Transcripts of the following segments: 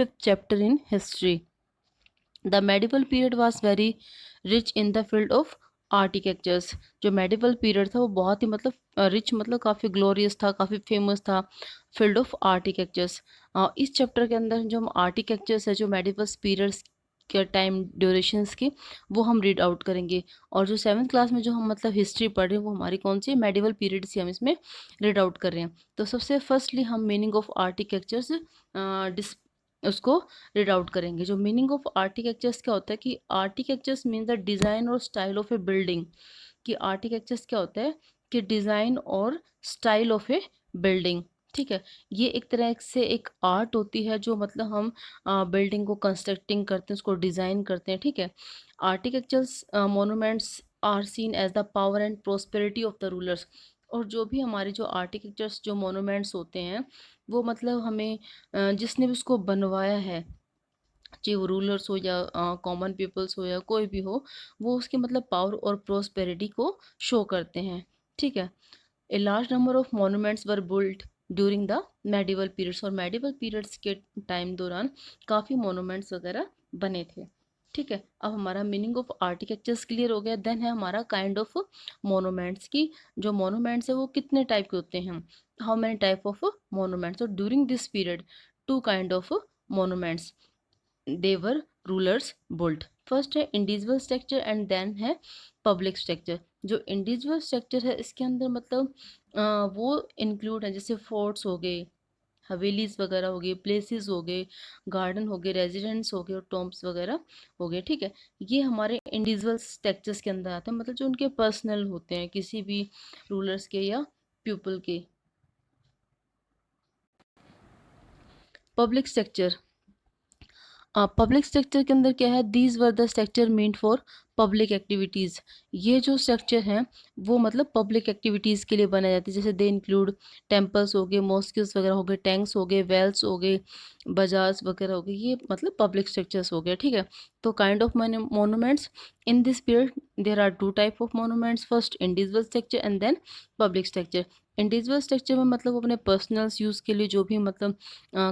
fifth chapter in history. The medieval period was very rich in the field of architectures. जो medieval period था वो बहुत ही मतलब rich, मतलब काफ़ी ग्लोरियस था, काफ़ी फेमस था फील्ड ऑफ आर्किटेक्चर्स। इस चैप्टर के अंदर जो हम आर्किटेक्चर्स है, जो मेडिवल पीरियड्स के टाइम ड्यूरेशंस की, वो हम रीड आउट करेंगे। और जो 7th क्लास में जो हम मतलब हिस्ट्री पढ़ रहे हैं वो हमारी कौन सी मेडिवल पीरियड से हम इसमें रीड आउट कर रहे हैं। तो सबसे फर्स्टली हम मीनिंग ऑफ आर्किटेक्चर्स उसको रीड आउट करेंगे। जो मीनिंग ऑफ आर्किटेक्चर्स क्या होता है कि आर्किटेक्चर्स मीन द डिज़ाइन और स्टाइल ऑफ ए बिल्डिंग। कि आर्किटेक्चर्स क्या होता है कि डिज़ाइन और स्टाइल ऑफ ए बिल्डिंग। ठीक है, ये एक तरह से एक आर्ट होती है जो मतलब हम बिल्डिंग को कंस्ट्रक्टिंग करते हैं, उसको डिज़ाइन करते हैं। ठीक है, architectures monuments are seen as the power and prosperity of the rulers. और जो भी हमारे जो आर्किटेक्चर्स जो मोनूमेंट्स होते हैं वो मतलब हमें जिसने भी उसको बनवाया है, चाहे वो रूलर्स हो या कॉमन पीपल्स हो या कोई भी हो, वो उसके मतलब पावर और प्रोस्पेरिटी को शो करते हैं। ठीक है, a large number of monuments were built during the medieval periods. और मेडिवल पीरियड्स के टाइम दौरान काफ़ी मोनूमेंट्स वगैरह बने थे। ठीक है, अब हमारा मीनिंग ऑफ आर्किटेक्चर्स क्लियर हो गया। देन है हमारा काइंड ऑफ मोनूमेंट्स की। जो मोनूमेंट्स है वो कितने टाइप के होते हैं, how many type of monuments. और during this period two kind of monuments their rulers built. First है इंडिविजुअल स्ट्रक्चर एंड देन है पब्लिक स्ट्रक्चर। जो इंडिविजुअल स्ट्रक्चर है इसके अंदर मतलब वो इंक्लूड है, जैसे फोर्ट्स हो गए, हवेलीज वगैरह हो गए, प्लेसेस हो गए, गार्डन हो गए, रेजिडेंट्स हो गए और टॉम्ब्स वगैरह हो गए। ठीक है, ये हमारे इंडिविजुअल स्ट्रक्चर्स के अंदर आते हैं, मतलब जो उनके पर्सनल होते हैं किसी भी रूलर्स के या पीपल के। पब्लिक स्ट्रक्चर, पब्लिक स्ट्रक्चर के अंदर क्या है, these were the structure meant for public activities. ये जो स्ट्रक्चर हैं वो मतलब पब्लिक एक्टिविटीज़ के लिए बनाए जाते हैं। जैसे दे इंक्लूड टेम्पल्स हो गए, मॉस्किस वगैरह हो गए, टैंक्स हो गए, वेल्स हो गए, बाजार्स वगैरह हो गए, ये मतलब पब्लिक स्ट्रक्चर्स हो गए। ठीक है, तो kind of monuments in this period there are two type of monuments, first individual structure and then public structure. Individual structure में मतलब वो अपने पर्सनल्स यूज़ के लिए जो भी मतलब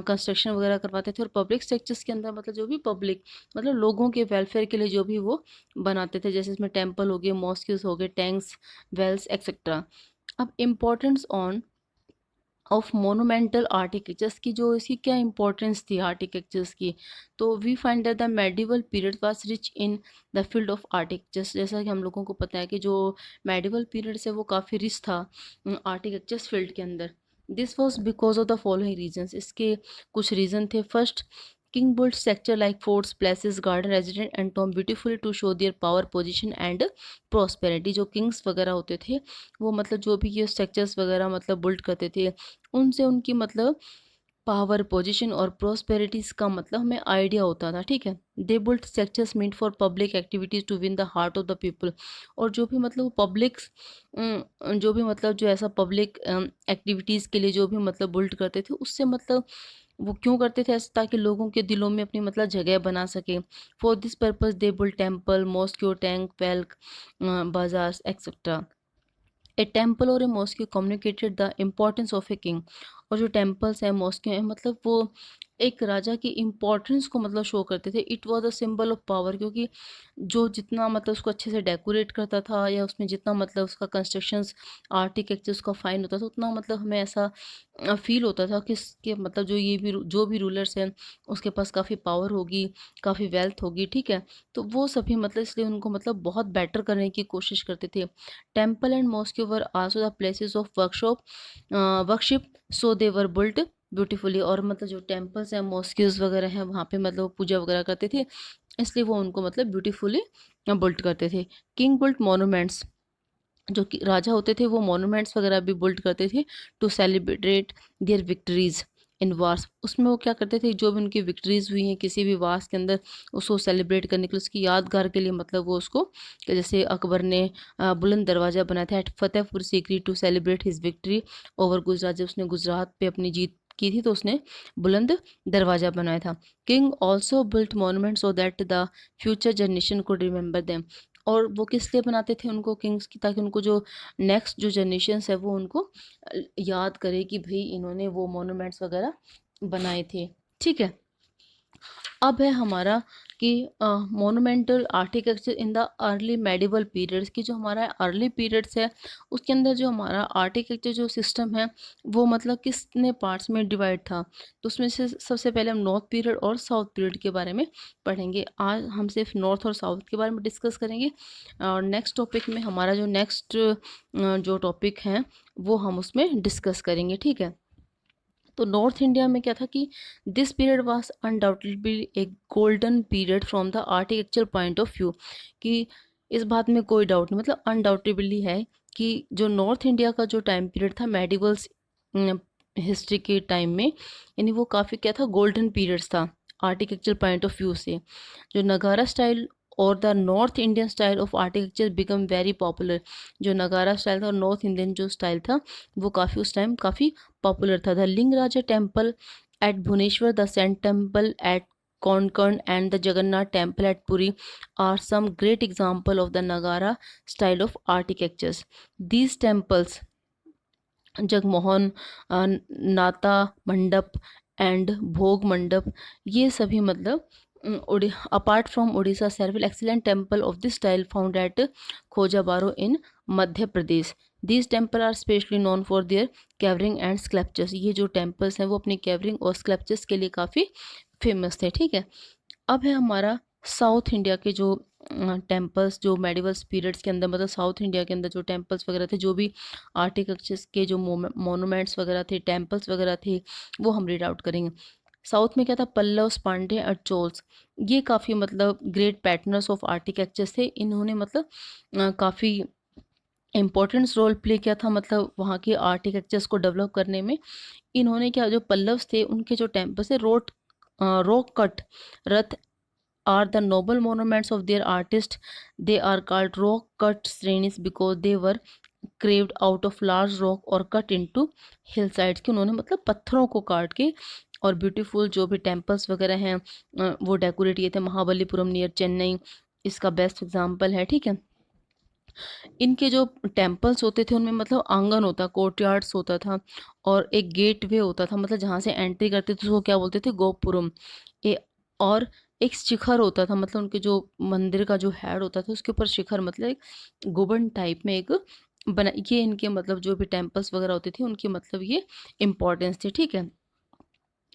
कंस्ट्रक्शन वगैरह करवाते थे। और पब्लिक स्ट्रक्चर्स के अंदर मतलब जो भी पब्लिक मतलब लोगों के वेलफेयर के लिए जो भी वो बनाते थे, जैसे इसमें टेम्पल हो गए, मॉस्किस हो गए, टैंक्स, वेल्स एक्सेट्रा। अब importance on of monumental architectures की, जो इसकी क्या इंपॉर्टेंस थी आर्किटेक्चर्स की, तो we find that the medieval period was rich in the field of architectures. जैसा कि हम लोगों को पता है कि जो मेडिवल पीरियड से वो काफ़ी रिच था आर्किटेक्चर्स फील्ड के अंदर। This was because of the following reasons. इसके कुछ रीज़न थे। First, king built structure like forts, places, garden, residence and tomb beautifully to show their power, position and prosperity। जो किंग्स वगैरह होते थे वो मतलब जो भी ये स्ट्रक्चर्स वगैरह मतलब बिल्ड करते थे, उनसे उनकी मतलब पावर, पोजीशन और प्रोस्पेरिटीज का मतलब हमें आइडिया होता था। ठीक है, they built structures meant for public activities to win the heart of the people. और जो भी मतलब पब्लिक जो भी मतलब जो ऐसा पब्लिक एक्टिविटीज़ के लिए जो भी मतलब बिल्ड करते थे, उससे मतलब वो क्यों करते थे ऐसा, ताकि लोगों के दिलों में अपनी मतलब जगह बना सके। For this purpose they build temple, mosque, tank, wells, bazaar etcetera. A temple और a mosque communicated the importance of a king. और जो टेम्पल्स हैं, मॉस्क हैं, मतलब वो एक राजा की इम्पोर्टेंस को मतलब शो करते थे। It was a symbol of power, क्योंकि जो जितना मतलब उसको अच्छे से डेकोरेट करता था या उसमें जितना मतलब उसका कंस्ट्रक्शंस आर्किटेक्चर उसका फाइन होता था, उतना मतलब हमें ऐसा फील होता था कि इसके मतलब जो भी रूलर्स हैं उसके पास काफ़ी पावर होगी, काफ़ी वेल्थ होगी। ठीक है, तो वो सभी मतलब इसलिए उनको मतलब बहुत बेटर करने की कोशिश करते थे। Temple and mosque were also the places of worship, so they were built beautifully. और मतलब जो टेम्पल्स हैं, मॉस्किस वगैरह हैं, वहाँ पे मतलब पूजा वगैरह करते थे, इसलिए वो उनको मतलब ब्यूटीफुली बिल्ट करते थे। किंग बिल्ट मोनूमेंट्स, जो कि राजा होते थे वो मोनूमेंट्स वगैरह भी बिल्ड करते थे to celebrate their victories in wars. उसमें वो क्या करते थे, जो भी उनकी विक्ट्रीज हुई हैं किसी भी वार्स के अंदर, उसको सेलिब्रेट करने के लिए, उसकी यादगार के लिए मतलब वो उसको कि जैसे अकबर ने बुलंद दरवाज़ा बनाया था at Fatehpur Sikri to celebrate his victory over Gujarat. जब उसने गुजरात पे अपनी जीत की थी तो उसने बुलंद दरवाज़ा बनाया था। King also built monument so that the future generation को रिमेंबर देम। और वो किस लिए बनाते थे उनको किंग्स की, ताकि उनको जो नेक्स्ट जो जनरेशन्स है वो उनको याद करे कि भाई इन्होंने वो मोनूमेंट्स वगैरह बनाए थे। ठीक है, अब है हमारा कि monumental architecture in the early medieval periods की, जो हमारा अर्ली पीरियड्स है उसके अंदर जो हमारा आर्किटेक्चर जो सिस्टम है वो मतलब कितने पार्ट्स में डिवाइड था। तो उसमें से सबसे पहले हम नॉर्थ पीरियड और साउथ पीरियड के बारे में पढ़ेंगे। आज हम सिर्फ नॉर्थ और साउथ के बारे में डिस्कस करेंगे, और नेक्स्ट टॉपिक में हमारा जो नेक्स्ट जो टॉपिक है वो हम उसमें डिस्कस करेंगे, ठीक है। तो नॉर्थ इंडिया में क्या था कि this period was undoubtedly A golden period from the architectural point of view, कि इस बात में कोई डाउट नहीं, मतलब अनडाउटेबली है कि जो नॉर्थ इंडिया का जो टाइम पीरियड था मेडिवल्स हिस्ट्री के टाइम में, यानी वो काफ़ी क्या था, गोल्डन पीरियड्स था आर्किटेक्चरल पॉइंट ऑफ व्यू से। जो नगारा स्टाइल और the north Indian style of architecture become very popular, जो नगारा स्टाइल था और नॉर्थ इंडियन जो स्टाइल था वो काफ़ी उस टाइम काफ़ी पॉपुलर था। The Lingaraja temple at Bhubaneswar, the sun temple at Konkan and the Jagannath temple at Puri are some great example of the Nagara style of architectures. These temples, Jagmohan, Nata mandap and bhog mandap, ये सभी मतलब apart from Orissa several excellent temple of this style found at Khajuraho in Madhya Pradesh. These temple are specially known for their carving and sculptures, ये जो temples हैं वो अपनी कैवरिंग और sculptures के लिए काफ़ी फेमस थे, ठीक है। अब है हमारा साउथ इंडिया के जो टेम्पल्स जो मेडिवल्स पीरियड्स के अंदर, मतलब साउथ इंडिया के अंदर जो टेम्पल्स वगैरह थे, जो भी आर्किटेक्चर्स के जो मोनूमेंट्स वगैरह थे, टेम्पल्स वगैरह थे, वो हम रीड आउट करेंगे। साउथ में क्या था, पल्लव्स, पांडे और चोल्स, ये काफ़ी मतलब ग्रेट पैटर्नर्स ऑफ आर्किटेक्चर्स थे। इन्होंने मतलब काफ़ी इम्पोर्टेंस रोल प्ले किया था, मतलब वहाँ के आर्किटेक्चर्स को डेवलप करने में। इन्होंने क्या, जो पल्लव्स थे उनके जो टेम्पल्स थे, rock cut Rath are the noble monuments of their artist. They are called rock cut श्रेणीज because they were carved out of large rock or cut into hillsides, कि उन्होंने मतलब पत्थरों को काट के और ब्यूटीफुल जो भी टेम्पल्स वगैरह हैं वो डेकोरेट किए थे। महाबलीपुरम नियर चेन्नई इसका बेस्ट एग्जाम्पल है, ठीक है। इनके जो टेम्पल्स होते थे उनमें मतलब आंगन होता, कोर्टयार्ड्स होता था, और एक गेट वे होता था, मतलब जहाँ से एंट्री करते थे उसको क्या बोलते थे, गोपुरम। और एक शिखर होता था, मतलब उनके जो मंदिर का जो हेड होता था उसके ऊपर शिखर, मतलब एक गुबन टाइप में एक बना, ये इनके मतलब जो भी टेम्पल्स वगैरह होते थे उनकी मतलब ये इम्पोर्टेंस थी, ठीक है।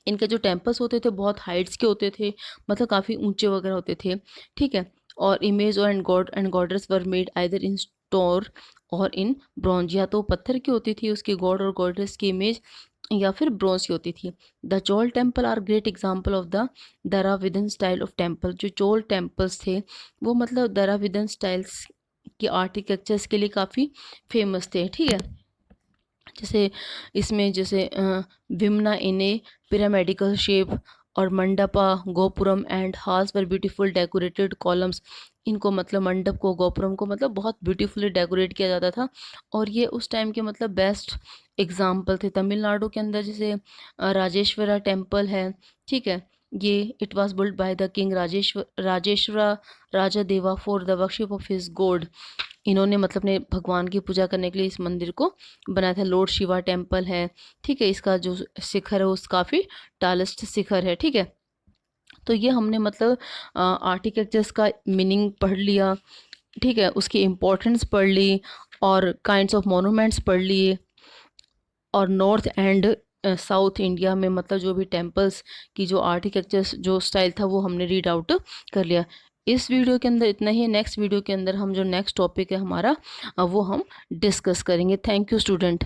इनके जो टेम्पल्स होते थे बहुत हाइट्स के होते थे, मतलब काफ़ी ऊंचे वगैरह होते थे, ठीक है। और इमेज और and God and goddess were made either in store और इन ब्रॉन्ज, या तो पत्थर की होती थी उसकी गॉड और गॉडेस की इमेज, या फिर ब्रॉन्ज की होती थी। The Chola temple are great example of the Dravidian style of temple, जो चोल टेम्पल्स थे वो मतलब दराविदन स्टाइल्स के आर्किटेक्चर्स के लिए काफ़ी फेमस थे, ठीक है। जैसे इसमें जैसे विमना इने पिरामिडिकल शेप, और mandapa, gopuram and halls were beautiful decorated columns, इनको मतलब मंडप को, गोपुरम को मतलब बहुत ब्यूटीफुली डेकोरेट किया जाता था, और ये उस टाइम के मतलब बेस्ट एग्जाम्पल थे। तमिलनाडु के अंदर जैसे राजेश्वरा टेम्पल है, ठीक है, ये it was build by the king Rajeshwara Raja Deva for the worship of his god, इन्होंने मतलब अपने भगवान की पूजा करने के लिए इस मंदिर को बनाया था। लॉर्ड शिवा टेम्पल है, ठीक है, इसका जो शिखर है उस काफ़ी टालेस्ट शिखर है, ठीक है। तो ये हमने मतलब आर्किटेक्चर्स का मीनिंग पढ़ लिया, ठीक है, उसकी इम्पोर्टेंस पढ़ ली, और काइंड्स ऑफ मोनूमेंट्स पढ़ लिए, और नॉर्थ एंड साउथ इंडिया में मतलब जो भी टेम्पल्स की जो आर्किटेक्चर्स जो स्टाइल था वो हमने रीड आउट कर लिया। इस वीडियो के अंदर इतना ही। नेक्स्ट वीडियो के अंदर हम जो नेक्स्ट टॉपिक है हमारा वो हम डिस्कस करेंगे। Thank you student.